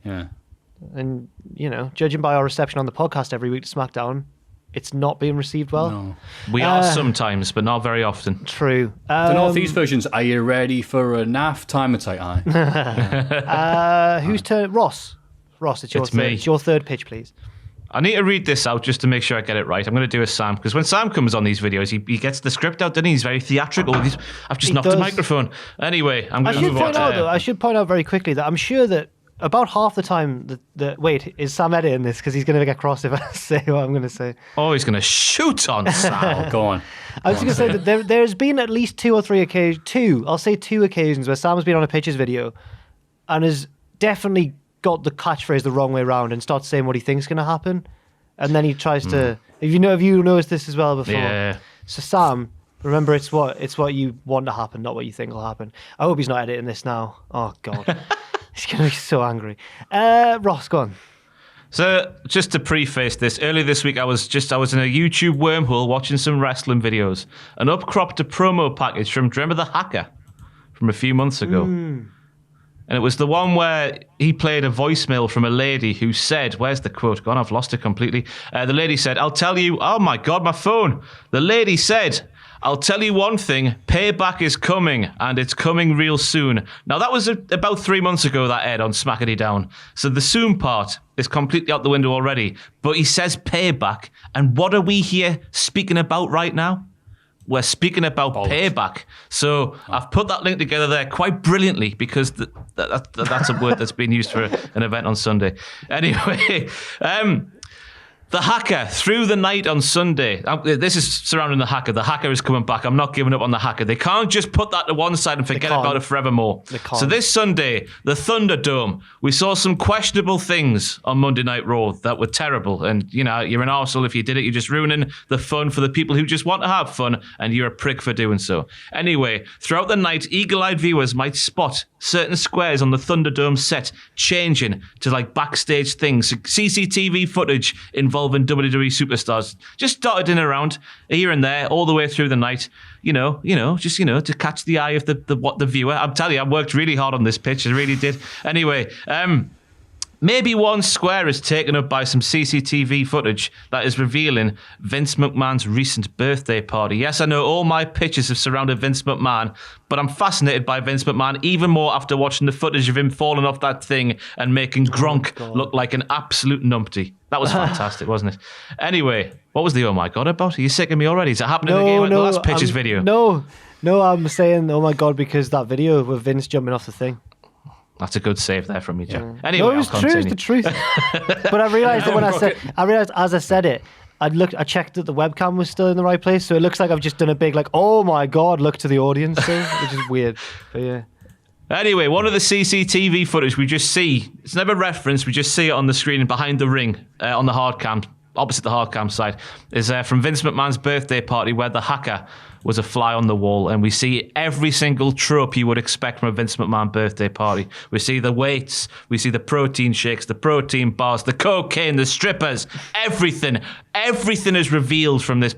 Yeah. And, judging by our reception on the podcast every week to SmackDown, it's not being received well. No. We are sometimes, but not very often. True. The Northeast versions, are you ready for a naff time? It's like, whose turn? Ross, it's your third. Me. It's your third pitch, please. I need to read this out just to make sure I get it right. I'm going to do a Sam, because when Sam comes on these videos, he gets the script out, doesn't he? He's very theatrical. I've just knocked the microphone. Anyway, I'm going to move on. I should point out very quickly that I'm sure that about half the time wait, is Sam editing this? Because he's going to get cross if I say what I'm going to say. Oh, he's going to shoot on Sam. Go on. I was going to say that there's been at least two occasions where Sam's been on a Pitches video and has definitely got the catchphrase the wrong way around and starts saying what he thinks is going to happen, and then he tries to. If you noticed this as well before. Yeah. So Sam, remember, it's what you want to happen, not what you think will happen. I hope he's not editing this now. Oh God, he's going to be so angry. Ross, go on. So just to preface this, earlier this week I was in a YouTube wormhole watching some wrestling videos, and up cropped a promo package from, do you remember the Hacker from a few months ago? And it was the one where he played a voicemail from a lady who said, where's the quote? God, I've lost it completely. The lady said, I'll tell you, oh my God, my phone. The lady said, I'll tell you one thing, Payback is coming, and it's coming real soon. Now, that was about 3 months ago, that aired on Smackity Down. So the soon part is completely out the window already. But he says Payback, and what are we here speaking about right now? We're speaking about Payback. So I've put that link together there quite brilliantly, because that's a word that's been used for an event on Sunday. Anyway, the Hacker, through the night on Sunday. This is surrounding the Hacker. The Hacker is coming back. I'm not giving up on the Hacker. They can't just put that to one side and forget about it forevermore. So this Sunday, the Thunderdome, we saw some questionable things on Monday Night Raw that were terrible. And, you're an arsehole if you did it. You're just ruining the fun for the people who just want to have fun, and you're a prick for doing so. Anyway, throughout the night, eagle-eyed viewers might spot certain squares on the Thunderdome set changing to like backstage things. CCTV footage involving WWE superstars just dotted in around here and there all the way through the night. Just to catch the eye of the viewer. I'm telling you, I worked really hard on this pitch. I really did. Anyway, maybe one square is taken up by some CCTV footage that is revealing Vince McMahon's recent birthday party. Yes, I know all my pitches have surrounded Vince McMahon, but I'm fascinated by Vince McMahon even more after watching the footage of him falling off that thing and making Gronk look like an absolute numpty. That was fantastic, wasn't it? Anyway, what was the oh my God about? Are you sick of me already? Is that happening again with the last Pitches video? No, I'm saying oh my God because that video with Vince jumping off the thing. That's a good save there from you, Jack. Yeah. Anyway, it's true. It's the truth. But I realised that as I said it, I checked that the webcam was still in the right place, so it looks like I've just done a big oh my God, look to the audience thing, which is weird. But yeah. Anyway, one of the CCTV footage we just see, it's never referenced, we just see it on the screen behind the ring, on the hard cam, opposite the hard cam side, is from Vince McMahon's birthday party where the Hacker was a fly on the wall, and we see every single trope you would expect from a Vince McMahon birthday party. We see the weights, we see the protein shakes, the protein bars, the cocaine, the strippers, everything. Everything is revealed from this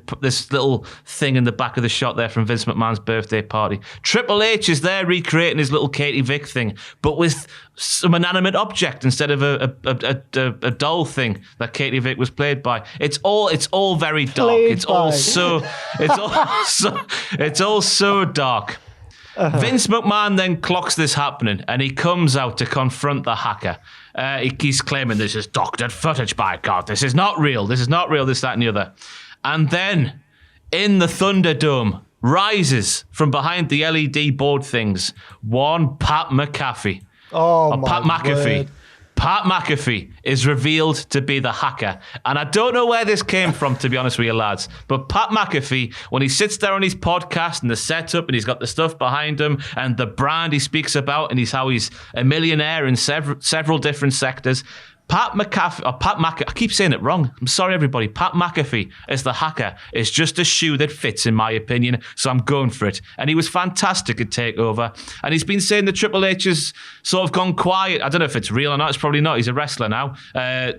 little thing in the back of the shot there from Vince McMahon's birthday party. Triple H is there recreating his little Katie Vick thing, but with some inanimate object instead of a doll thing that Katie Vick was played by. It's all very dark. It's all so dark. Vince McMahon then clocks this happening, and he comes out to confront the Hacker. He's claiming this is doctored footage, by God. This is not real, this, that, and the other. And then, in the Thunderdome, rises from behind the LED board things, one Pat McAfee. Pat McAfee. Word. Pat McAfee is revealed to be the Hacker. And I don't know where this came from, to be honest with you lads. But Pat McAfee, when he sits there on his podcast and the setup and he's got the stuff behind him and the brand he speaks about and how he's a millionaire in several different sectors, I keep saying it wrong. I'm sorry, everybody. Pat McAfee as the Hacker is just a shoe that fits, in my opinion, so I'm going for it. And he was fantastic at TakeOver. And he's been saying that Triple H has sort of gone quiet. I don't know if it's real or not. It's probably not. He's a wrestler now.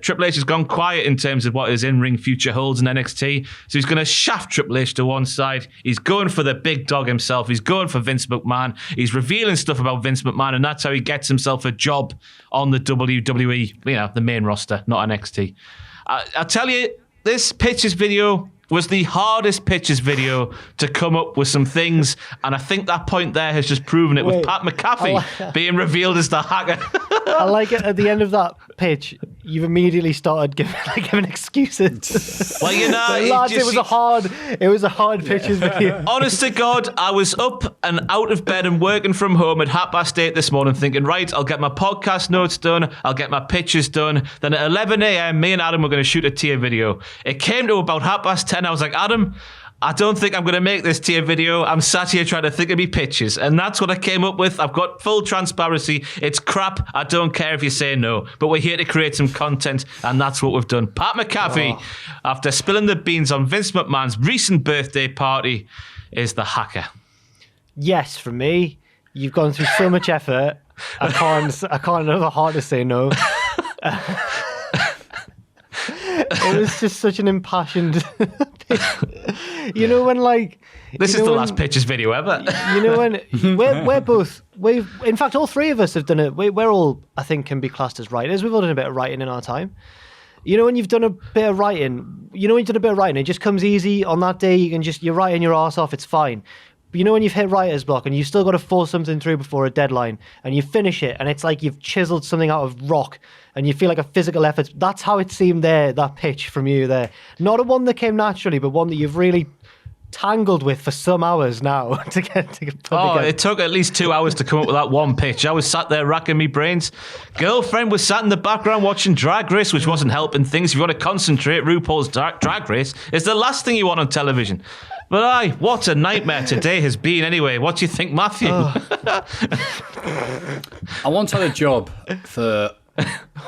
Triple H has gone quiet in terms of what his in-ring future holds in NXT. So he's going to shaft Triple H to one side. He's going for the big dog himself. He's going for Vince McMahon. He's revealing stuff about Vince McMahon, and that's how he gets himself a job on the WWE, the main roster, not NXT. I'll tell you, this Pitches video was the hardest Pitches video to come up with some things, and I think that point there has just proven it with Pat McAfee being revealed as the Hacker. I like it at the end of that pitch. you've immediately started giving excuses. Well, you know, lads, it was a hard pitches video. Honest to God, I was up and out of bed and working from home at 8:30 this morning thinking, right, I'll get my podcast notes done, I'll get my pictures done. Then at 11 a.m, me and Adam were going to shoot a tier video. It came to about 10:30. I was like, Adam, I don't think I'm going to make this tier video. I'm sat here trying to think of me pitches. And that's what I came up with. I've got full transparency. It's crap. I don't care if you say no. But we're here to create some content, and that's what we've done. Pat McAfee, after spilling the beans on Vince McMahon's recent birthday party, is the hacker. Yes, for me. You've gone through so much effort. I can't have a heart to say no. It was just such an impassioned you know when like this is the last pitches video ever. You know when we've in fact all three of us have done it. We're all, I think, can be classed as writers. We've all done a bit of writing in our time. You know when you've done a bit of writing, it just comes easy on that day. You're writing your arse off, it's fine. But you know when you've hit writer's block and you've still got to force something through before a deadline and you finish it and it's like you've chiseled something out of rock and you feel like a physical effort. That's how it seemed there, that pitch from you there. Not a one that came naturally, but one that you've really tangled with for some hours now to get it took at least 2 hours to come up with that one pitch. I was sat there racking my brains. Girlfriend was sat in the background watching Drag Race, which wasn't helping things. If you want to concentrate, RuPaul's Drag Race is the last thing you want on television. But what a nightmare today has been anyway. What do you think, Maffew? I once had a job for...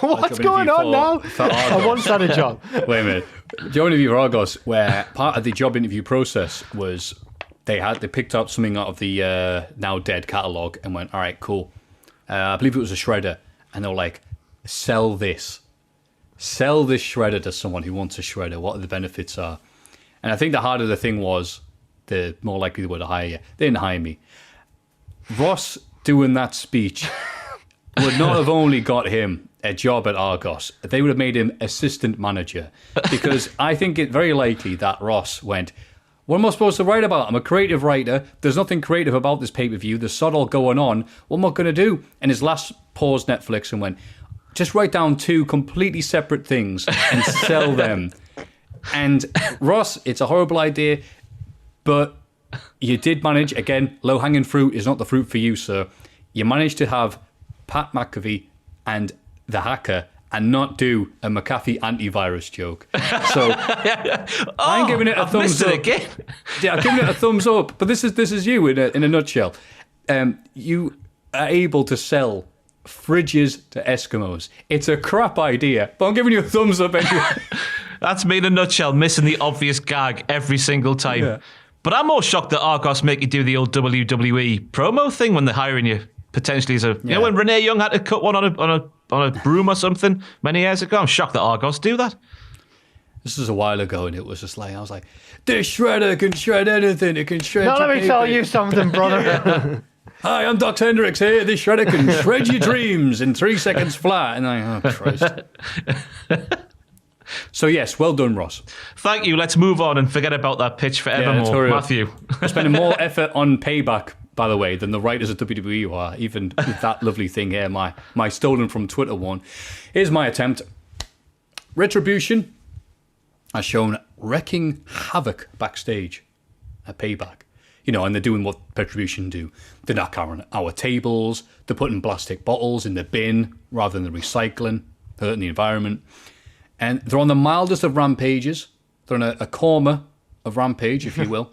What's going on now? I once had a job. Wait a minute. Job interview for Argos, where part of the job interview process was they picked up something out of the now dead catalogue and went, all right, cool. I believe it was a shredder. And they were like, sell this. Sell this shredder to someone who wants a shredder. What the benefits are. And I think the harder the thing was, the more likely they were to hire you. They didn't hire me. Ross doing that speech would not have only got him a job at Argos, they would have made him assistant manager. Because I think it's very likely that Ross went, what am I supposed to write about? I'm a creative writer. There's nothing creative about this pay-per-view. There's sod all going on. What am I going to do? And his last paused Netflix and went, just write down 2 completely separate things and sell them. And Ross, it's a horrible idea, but you did manage, again, low-hanging fruit is not the fruit for you, sir. You managed to have Pat McAfee and the hacker and not do a McAfee antivirus joke. So I'm giving it a thumbs up. Again. Yeah, I'm giving it a thumbs up. But this is you in a nutshell. You are able to sell fridges to Eskimos. It's a crap idea, but I'm giving you a thumbs up anyway. That's me in a nutshell, missing the obvious gag every single time. Yeah. But I'm more shocked that Argos make you do the old WWE promo thing when they're hiring you potentially as a... You know when Renee Young had to cut one on a broom or something many years ago? I'm shocked that Argos do that. This was a while ago, and it was just like, I was like, this shredder can shred anything. It can shred... Now let me tell you something, brother. Hi, I'm Dr. Hendricks here. This shredder can shred your dreams in 3 seconds flat. And I, oh, Christ. So, yes, well done, Ross. Thank you. Let's move on and forget about that pitch forevermore. Maffew. We're spending more effort on Payback, by the way, than the writers of WWE are, even with that lovely thing here, my stolen from Twitter one. Here's my attempt. Retribution has shown wrecking havoc backstage at Payback. You know, and they're doing what Retribution do. They're not carrying our tables. They're putting plastic bottles in the bin rather than the recycling, hurting the environment. And they're on the mildest of rampages. They're on a coma of rampage, if you will,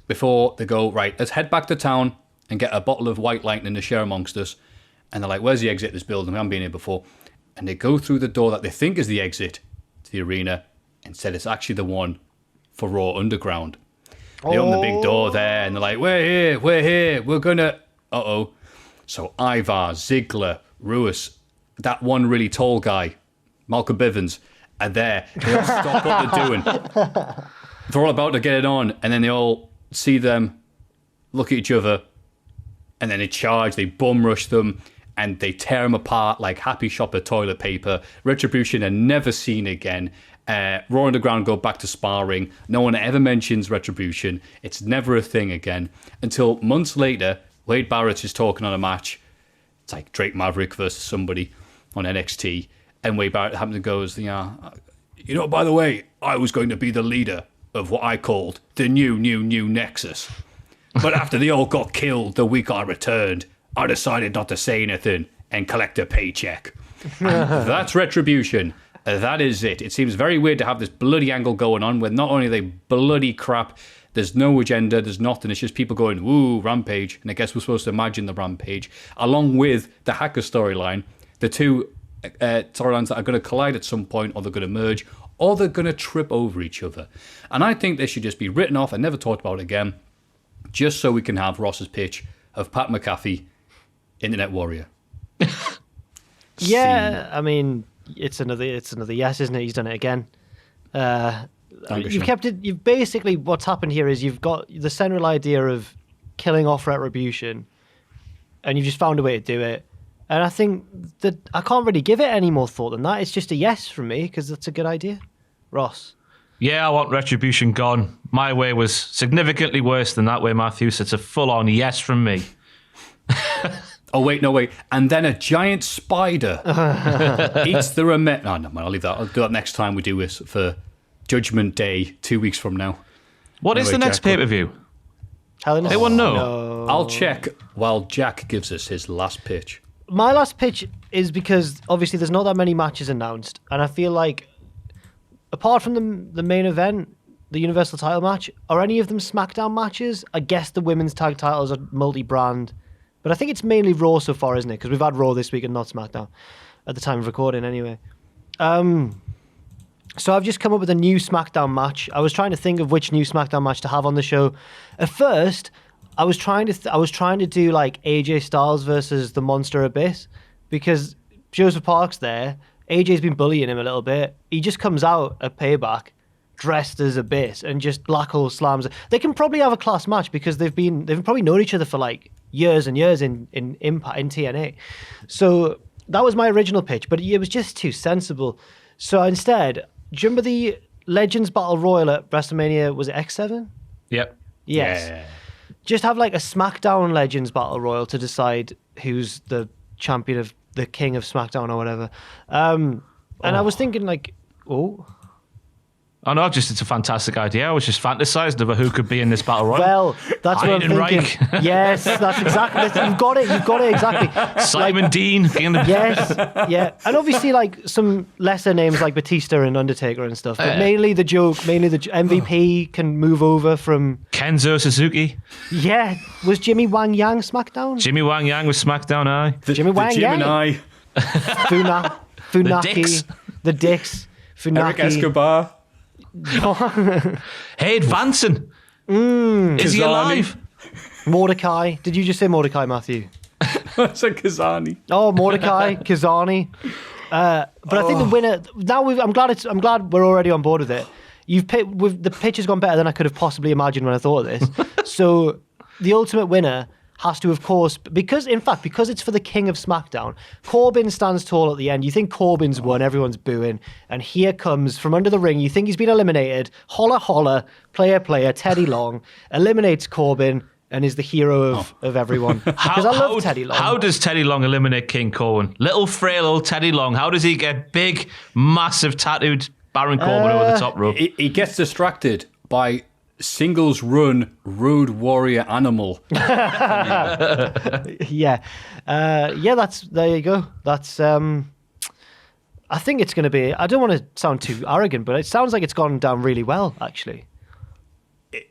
before they go, right, let's head back to town and get a bottle of White Lightning to share amongst us. And they're like, where's the exit to this building? We haven't been here before. And they go through the door that they think is the exit to the arena. Instead, it's actually the one for Raw Underground. They open the big door there, and they're like, we're here, we're gonna... Uh-oh. So Ivar, Ziggler, Ruiz, that one really tall guy, Malcolm Bivens, are there. They all stop what they're doing. They're all about to get it on, and then they all see them, look at each other, and then they charge, they bum rush them, and they tear them apart like Happy Shopper toilet paper. Retribution are never seen again. Raw Underground go back to sparring. No one ever mentions Retribution. It's never a thing again. Until months later, Wade Barrett is talking on a match. It's like Drake Maverick versus somebody on NXT. And Wade Barrett happens and goes, by the way, I was going to be the leader of what I called the new Nexus. But after they all got killed the week I returned, I decided not to say anything and collect a paycheck. And that's retribution. That is it. It seems very weird to have this bloody angle going on where not only are they bloody crap, there's no agenda, there's nothing. It's just people going, ooh, rampage. And I guess we're supposed to imagine the rampage, along with the hacker storyline, the two storylines that are going to collide at some point, or they're going to merge, or they're going to trip over each other. And I think they should just be written off and never talked about again, just so we can have Ross's pitch of Pat McAfee, Internet Warrior. Yeah, I mean, it's another yes, isn't it? He's done it again. You've kept it. You've basically, what's happened here is you've got the central idea of killing off retribution, and you've just found a way to do it. And I think that I can't really give it any more thought than that. It's just a yes from me because that's a good idea. Ross. Yeah, I want retribution gone. My way was significantly worse than that way, Maffew. So it's a full-on yes from me. Oh, wait, no, wait. And then a giant spider eats the remit. Oh, no, man, I'll leave that. I'll do that next time we do this for Judgment Day, 2 weeks from now. What is the next pay-per-view? Anyone know? No. I'll check while Jack gives us his last pitch. My last pitch is because obviously there's not that many matches announced, and I feel like apart from the main event, the Universal title match, are any of them SmackDown matches? I guess the women's tag titles are multi-brand, but I think it's mainly Raw so far, isn't it? Because we've had Raw this week and not SmackDown at the time of recording anyway. So I've just come up with a new SmackDown match. I was trying to think of which new SmackDown match to have on the show. At first, I was trying to do like AJ Styles versus the Monster Abyss, because Joseph Park's there. AJ's been bullying him a little bit. He just comes out at Payback dressed as Abyss and just black hole slams. They can probably have a class match because they've probably known each other for like years and years in Impact, in TNA. So that was my original pitch, but it was just too sensible. So instead, do you remember the Legends Battle Royal at WrestleMania? Was it X7? Yep. Yes. Yeah. Just have like a SmackDown Legends Battle Royal to decide who's the champion of the King of SmackDown or whatever. And I was thinking like, Oh no, it's a fantastic idea. I was just fantasizing about who could be in this battle royal. Well, that's what I'm thinking. Yes, that's exactly. You've got it exactly. Simon Dean being the Yes, yeah, and obviously like some lesser names like Batista and Undertaker and stuff. But mainly the MVP can move over from Kenzo Suzuki. Yeah, was Jimmy Wang Yang SmackDown? Jimmy Wang Yang was SmackDown. Jimmy Wang Yang. Gemini. Funaki. The Dicks. Funaki. Eric Escobar. Hey, advancing. Is he alive? Mordecai. Did you just say Mordecai, Maffew? I said Kazani. Oh, Mordecai, Kazani. But I think the winner. Now I'm glad we're already on board with it. The pitch has gone better than I could have possibly imagined when I thought of this. So the ultimate winner has to, of course, because it's for the King of SmackDown, Corbin stands tall at the end. You think Corbin's won, everyone's booing, and here comes from under the ring. You think he's been eliminated. Holla holla, player, Teddy Long eliminates Corbin and is the hero of everyone. Because I love Teddy Long. How does Teddy Long eliminate King Corbin? Little frail old Teddy Long. How does he get big, massive tattooed Baron Corbin over the top rope? He gets distracted by singles run Road Warrior Animal. Yeah. There you go. That's I think it's going to be, I don't want to sound too arrogant, but it sounds like it's gone down really well, actually.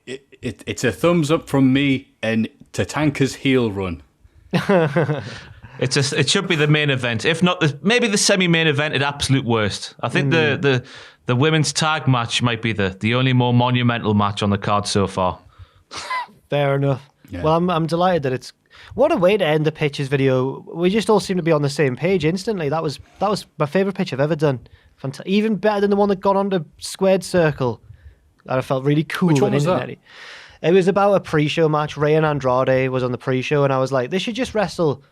It's a thumbs up from me and Tatanka's heel run. It should be the main event, if not maybe the semi-main event at absolute worst. I think the women's tag match might be the only more monumental match on the card so far. Fair enough. Yeah. Well, I'm delighted that it's. What a way to end the pitches video. We just all seem to be on the same page instantly. That was my favourite pitch I've ever done. Even better than the one that got on the squared circle. That I felt really cool. Which one was that? It was about a pre-show match. Ray and Andrade was on the pre-show, and I was like, they should just wrestle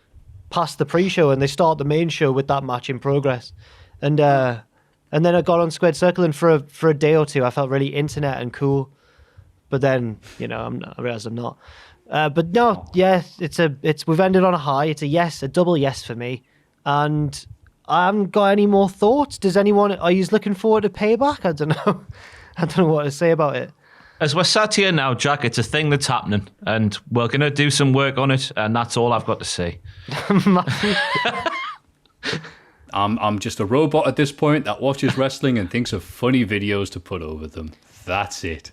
past the pre-show, and they start the main show with that match in progress. And then I got on squared circle, and for a day or two, I felt really internet and cool. But then, I realized I'm not. But no, yeah, we've ended on a high. It's a yes, a double yes for me. And I haven't got any more thoughts. Are you looking forward to Payback? I don't know. I don't know what to say about it. As we're sat here now, Jack, it's a thing that's happening, and we're going to do some work on it, and that's all I've got to say. I'm just a robot at this point that watches wrestling and thinks of funny videos to put over them. That's it.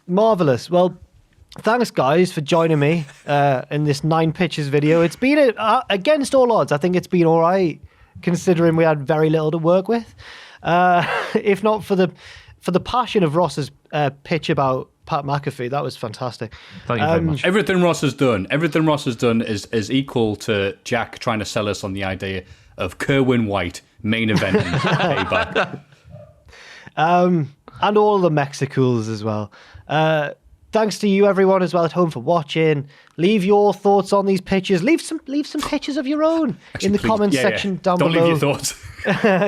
Marvellous. Well, thanks, guys, for joining me in this 9 pitches video. It's been, against all odds, I think it's been all right, considering we had very little to work with. If not for the passion of Ross's pitch about Pat McAfee, that was fantastic. Thank you very much. Everything Ross has done is equal to Jack trying to sell us on the idea of Kerwin White main eventing Payback. And all the Mexicools as well. Thanks to you, everyone, as well at home for watching. Leave your thoughts on these pitches. Leave some pitches of your own in the comments section down below. Don't leave your thoughts.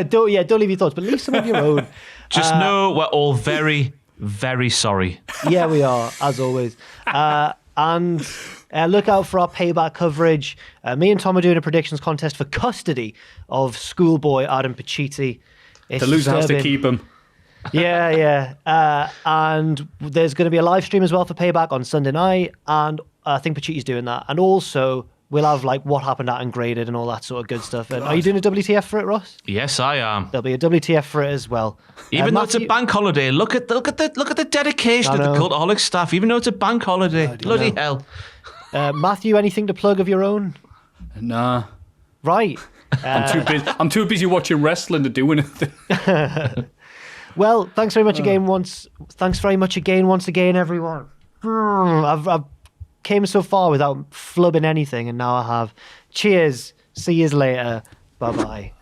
don't leave your thoughts, but leave some of your own. Just know we're all very, very sorry. Yeah, we are, as always. And look out for our Payback coverage. Me and Tom are doing a predictions contest for custody of schoolboy Adam Pacitti. The loser has to keep him. Yeah. And there's going to be a live stream as well for Payback on Sunday night, and I think Pacitti's doing that. And also, we'll have like what happened at Ungraded and all that sort of good stuff. And are you doing a WTF for it, Ross? Yes, I am. There'll be a WTF for it as well. Even though it's a bank holiday, look at the dedication of the Cultaholic staff. Even though it's a bank holiday, bloody hell. Maffew, anything to plug of your own? Nah. Right. I'm too busy watching wrestling to do anything. Well, thanks very much again once again, everyone. I've came so far without flubbing anything, and now I have. Cheers. See yous later. Bye-bye.